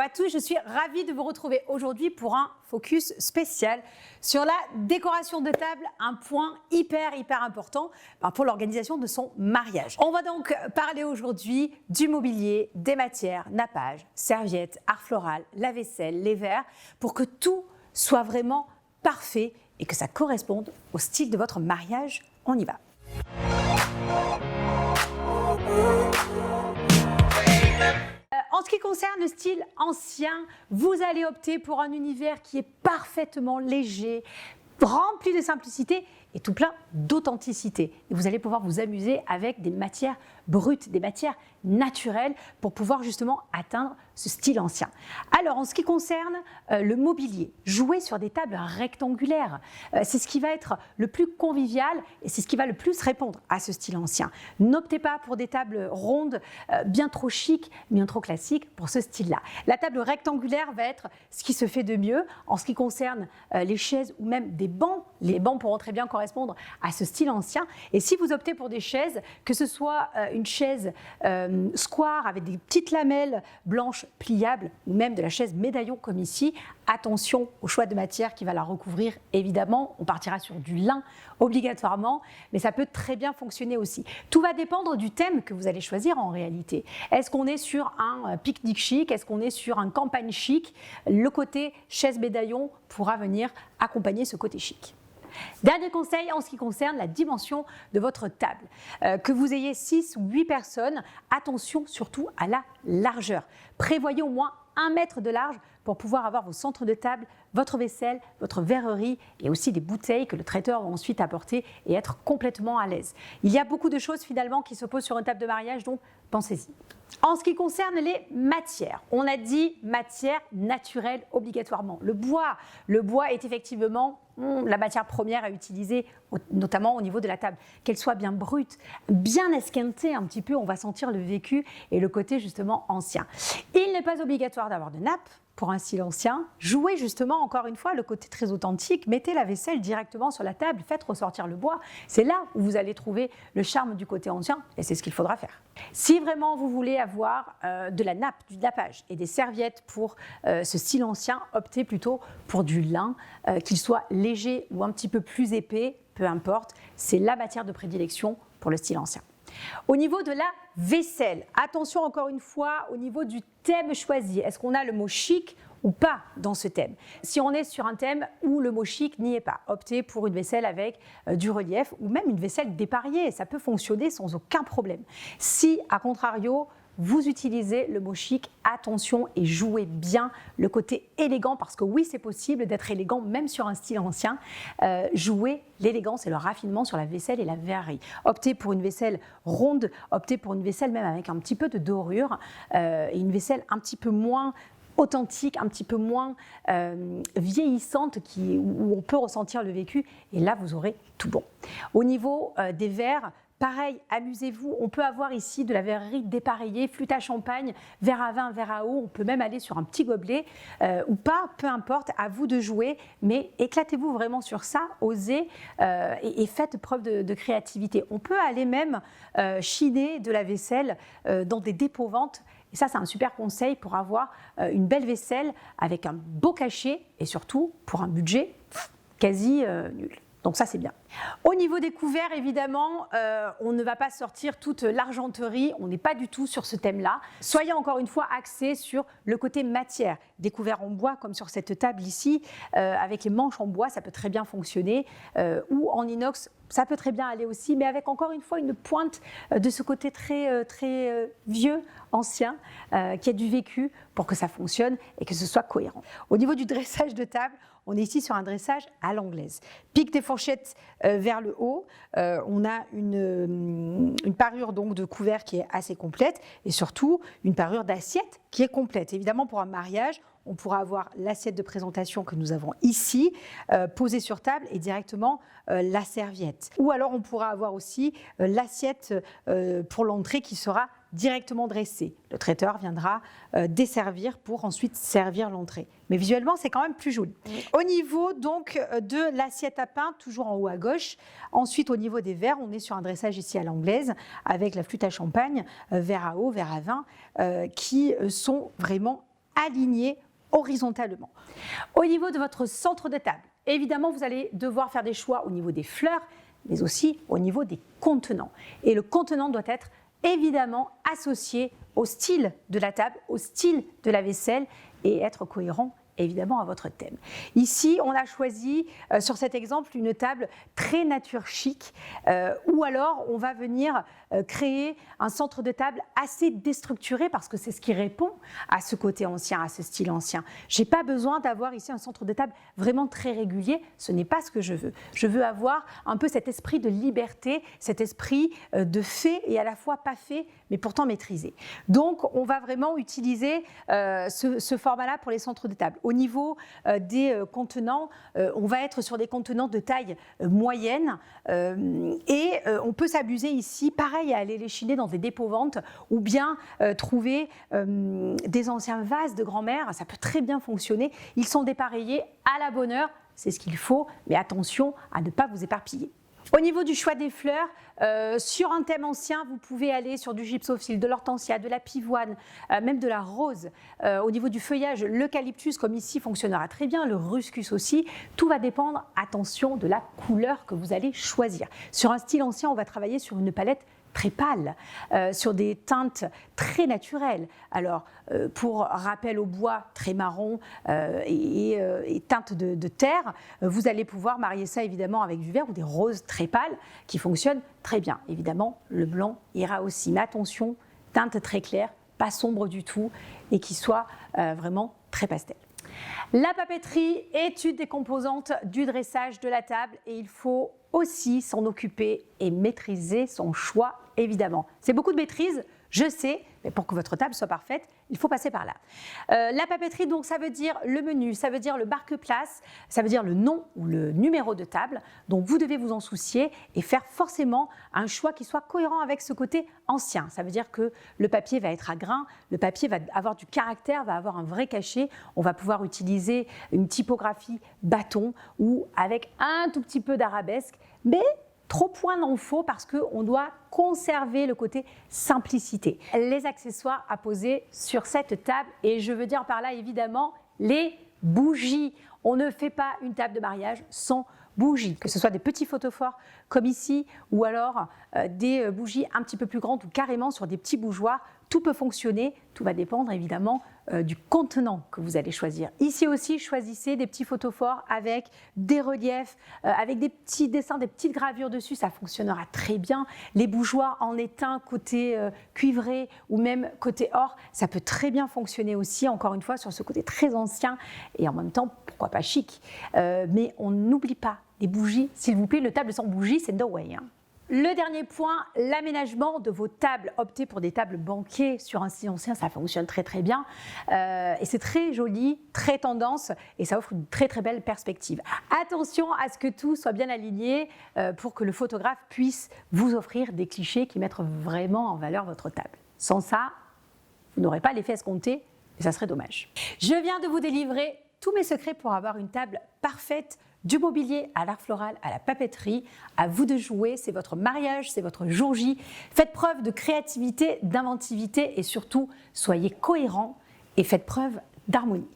à tous, je suis ravie de vous retrouver aujourd'hui pour un focus spécial sur la décoration de table, un point hyper important pour l'organisation de son mariage. On va donc parler aujourd'hui du mobilier, des matières, nappage, serviettes, art floral, la vaisselle, les verres, pour que tout soit vraiment parfait et que ça corresponde au style de votre mariage. On y va. En ce qui concerne le style ancien, vous allez opter pour un univers qui est parfaitement léger, rempli de simplicité et tout plein d'authenticité. Et vous allez pouvoir vous amuser avec des matières brutes, des matières naturelles pour pouvoir justement atteindre ce style ancien. Alors, en ce qui concerne le mobilier, jouer sur des tables rectangulaires, c'est ce qui va être le plus convivial et c'est ce qui va le plus répondre à ce style ancien. N'optez pas pour des tables rondes, bien trop chic, bien trop classiques pour ce style-là. La table rectangulaire va être ce qui se fait de mieux en ce qui concerne les chaises ou même des bancs. Les bancs pourront très bien correspondre à ce style ancien. Et si vous optez pour des chaises, que ce soit une chaise square avec des petites lamelles blanches pliables ou même de la chaise médaillon comme ici, attention au choix de matière qui va la recouvrir évidemment. On partira sur du lin obligatoirement, mais ça peut très bien fonctionner aussi. Tout va dépendre du thème que vous allez choisir en réalité. Est-ce qu'on est sur un pique-nique chic? Est-ce qu'on est sur un campagne chic? Le côté chaise médaillon pourra venir accompagner ce côté chic. Dernier conseil en ce qui concerne la dimension de votre table. Que vous ayez 6 ou 8 personnes, attention surtout à la largeur. Prévoyez au moins 1 mètre de large pour pouvoir avoir vos centres de table, votre vaisselle, votre verrerie et aussi des bouteilles que le traiteur va ensuite apporter et être complètement à l'aise. Il y a beaucoup de choses finalement qui se posent sur une table de mariage, donc pensez-y. En ce qui concerne les matières, on a dit matière naturelle obligatoirement. Le bois est effectivement la matière première à utiliser, notamment au niveau de la table. Qu'elle soit bien brute, bien esquintée un petit peu, on va sentir le vécu et le côté justement ancien. Il n'est pas obligatoire d'avoir de nappe pour un style ancien. Jouez justement encore une fois le côté très authentique, mettez la vaisselle directement sur la table, faites ressortir le bois. C'est là où vous allez trouver le charme du côté ancien et c'est ce qu'il faudra faire. Si vraiment vous voulez avoir de la nappe, du nappage et des serviettes pour ce style ancien, optez plutôt pour du lin, qu'il soit léger ou un petit peu plus épais, peu importe, c'est la matière de prédilection pour le style ancien. Au niveau de la vaisselle, attention encore une fois au niveau du thème choisi. Est-ce qu'on a le mot chic ou pas dans ce thème? Si on est sur un thème où le mot chic n'y est pas, optez pour une vaisselle avec du relief ou même une vaisselle dépareillée. Ça peut fonctionner sans aucun problème. Si, à contrario, vous utilisez le mot chic, attention et jouez bien le côté élégant parce que oui, c'est possible d'être élégant même sur un style ancien. Jouez l'élégance et le raffinement sur la vaisselle et la verrerie. Optez pour une vaisselle ronde, optez pour une vaisselle même avec un petit peu de dorure et une vaisselle un petit peu moins authentique, un petit peu moins vieillissante où on peut ressentir le vécu et là vous aurez tout bon. Au niveau des verres, pareil, amusez-vous, on peut avoir ici de la verrerie dépareillée, flûte à champagne, verre à vin, verre à eau, on peut même aller sur un petit gobelet ou pas, peu importe, à vous de jouer, mais éclatez-vous vraiment sur ça, osez et faites preuve de créativité. On peut aller même chiner de la vaisselle dans des dépôts-ventes. Et ça, c'est un super conseil pour avoir une belle vaisselle avec un beau cachet et surtout pour un budget quasi nul. Donc ça, c'est bien. Au niveau des couverts, évidemment, on ne va pas sortir toute l'argenterie. On n'est pas du tout sur ce thème-là. Soyez encore une fois axés sur le côté matière. Des couverts en bois, comme sur cette table ici, avec les manches en bois, ça peut très bien fonctionner. Ou en inox, ça peut très bien aller aussi, mais avec encore une fois une pointe de ce côté très vieux, ancien, qui a du vécu pour que ça fonctionne et que ce soit cohérent. Au niveau du dressage de table, on est ici sur un dressage à l'anglaise. Pique des fourchettes vers le haut. On a une parure donc de couvert qui est assez complète et surtout une parure d'assiette qui est complète. Évidemment, pour un mariage, on pourra avoir l'assiette de présentation que nous avons ici, posée sur table et directement la serviette. Ou alors on pourra avoir aussi l'assiette pour l'entrée qui sera directement dressée. Le traiteur viendra desservir pour ensuite servir l'entrée. Mais visuellement, c'est quand même plus joli. Au niveau donc de l'assiette à pain, toujours en haut à gauche. Ensuite, au niveau des verres, on est sur un dressage ici à l'anglaise avec la flûte à champagne, verre à eau, verre à vin, qui sont vraiment alignés horizontalement. Au niveau de votre centre de table, évidemment, vous allez devoir faire des choix au niveau des fleurs, mais aussi au niveau des contenants. Et le contenant doit être évidemment associé au style de la table, au style de la vaisselle et être cohérent évidemment à votre thème. Ici, on a choisi sur cet exemple une table très nature chic ou alors on va venir créer un centre de table assez déstructuré parce que c'est ce qui répond à ce côté ancien, à ce style ancien. Je n'ai pas besoin d'avoir ici un centre de table vraiment très régulier, ce n'est pas ce que je veux. Je veux avoir un peu cet esprit de liberté, cet esprit de fait et à la fois pas fait, mais pourtant maîtrisé. Donc, on va vraiment utiliser ce format-là pour les centres de table. Au niveau des contenants, on va être sur des contenants de taille moyenne et on peut s'abuser ici, pareil, à aller les chiner dans des dépôts-ventes ou bien trouver des anciens vases de grand-mère, ça peut très bien fonctionner. Ils sont dépareillés à la bonne heure, c'est ce qu'il faut, mais attention à ne pas vous éparpiller. Au niveau du choix des fleurs, sur un thème ancien, vous pouvez aller sur du gypsophile, de l'hortensia, de la pivoine, même de la rose. Au niveau du feuillage, l'eucalyptus, comme ici, fonctionnera très bien, le ruscus aussi. Tout va dépendre, attention, de la couleur que vous allez choisir. Sur un style ancien, on va travailler sur une palette très pâle, sur des teintes très naturelles. Alors, pour rappel au bois, très marron et teinte de terre, vous allez pouvoir marier ça évidemment avec du vert ou des roses très pâles qui fonctionnent très bien. Évidemment, le blanc ira aussi, mais attention, teinte très claire, pas sombre du tout et qui soit vraiment très pastel. La papeterie est une des composantes du dressage de la table et il faut aussi s'en occuper et maîtriser son choix, évidemment. C'est beaucoup de maîtrise, je sais, mais pour que votre table soit parfaite, il faut passer par là. La papeterie, donc, ça veut dire le menu, ça veut dire le marque-place, ça veut dire le nom ou le numéro de table. Donc, vous devez vous en soucier et faire forcément un choix qui soit cohérent avec ce côté ancien. Ça veut dire que le papier va être à grains, le papier va avoir du caractère, va avoir un vrai cachet. On va pouvoir utiliser une typographie bâton ou avec un tout petit peu d'arabesque, mais trop point n'en faut parce qu'on doit conserver le côté simplicité. Les accessoires à poser sur cette table, et je veux dire par là évidemment les bougies. On ne fait pas une table de mariage sans bougies, que ce soit des petits photophores comme ici ou alors des bougies un petit peu plus grandes ou carrément sur des petits bougeoirs. Tout peut fonctionner, tout va dépendre évidemment du contenant que vous allez choisir. Ici aussi, choisissez des petits photophores avec des reliefs, avec des petits dessins, des petites gravures dessus, ça fonctionnera très bien. Les bougeoirs en étain côté cuivré ou même côté or, ça peut très bien fonctionner aussi, encore une fois, sur ce côté très ancien et en même temps, pourquoi pas chic. Mais on n'oublie pas les bougies, s'il vous plaît, une table sans bougies, c'est no way. Le dernier point, l'aménagement de vos tables. Optez pour des tables banquées sur un style ancien, ça fonctionne très très bien. Et c'est très joli, très tendance et ça offre une très très belle perspective. Attention à ce que tout soit bien aligné pour que le photographe puisse vous offrir des clichés qui mettent vraiment en valeur votre table. Sans ça, vous n'aurez pas l'effet escompté et ça serait dommage. Je viens de vous délivrer tous mes secrets pour avoir une table parfaite, du mobilier à l'art floral, à la papeterie. À vous de jouer, c'est votre mariage, c'est votre jour J. Faites preuve de créativité, d'inventivité et surtout, soyez cohérents et faites preuve d'harmonie.